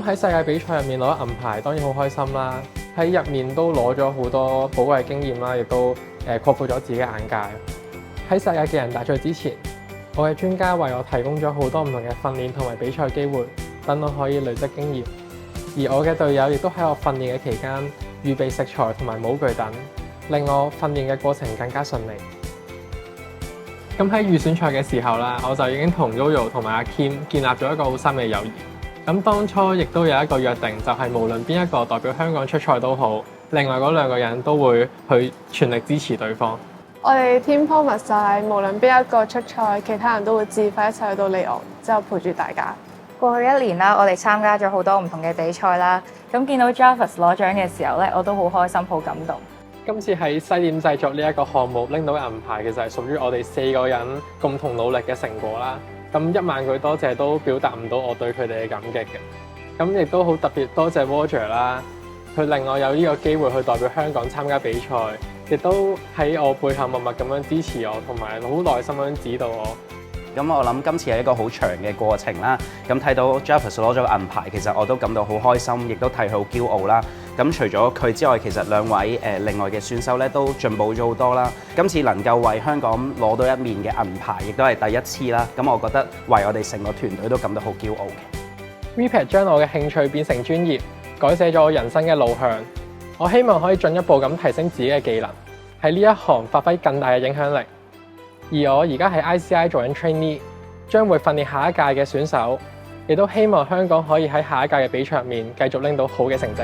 喺世界比賽入面攞銀牌當然好開心啦，喺入面都攞咗好多寶貴經驗啦，亦都擴闊咗自己嘅眼界。喺世界技能大賽之前，我嘅專家為我提供咗好多唔同嘅訓練同埋比賽機會，等我可以累積經驗。而我嘅隊友亦都喺我訓練嘅期間預備食材同埋模具等，令我訓練嘅過程更加順利。咁喺預選賽嘅時候啦，我就已經同 Yoyo 同埋阿 Kim 建立咗一個好深嘅友誼。咁當初亦都有一個約定，就係無論邊一個代表香港出賽都好，另外嗰兩個人都會去全力支持對方。我哋 Team Promise 就係無論邊一個出賽，其他人都會自發一齊去到利昂，之後陪住大家。過去一年啦，我哋參加咗好多唔同嘅比賽啦。咁見到 Jarvis 攞獎嘅時候咧，我都好開心、好感動。今次喺西點製作呢一個項目拎到銀牌，其實係屬於我哋4個人共同努力嘅成果啦。咁1萬句多謝都表達唔到我對佢哋嘅感激嘅。咁亦都好特別多謝 Roger 啦，佢令我有呢個機會去代表香港參加比賽，亦都喺我背後默默咁樣支持我，同埋好耐心咁指導我。咁我諗今次係一個好長嘅過程啦。咁睇到 Jarvis 攞咗銀牌，其實我都感到好開心，亦都替佢好驕傲啦。咁除咗佢之外，其實兩位另外嘅選手咧都進步咗好多啦。今次能夠為香港攞到一面嘅銀牌，亦都係第一次啦。咁我覺得為我哋成個團隊都感到好驕傲嘅。VPAD 將我嘅興趣變成專業，改寫咗我人生嘅路向。我希望可以進一步咁提升自己嘅技能，喺呢一行發揮更大嘅影響力。而我而家喺 ICI 做緊 trainee， 將會訓練下一屆嘅選手，亦都希望香港可以喺下一屆嘅比賽入面繼續拎到好嘅成績。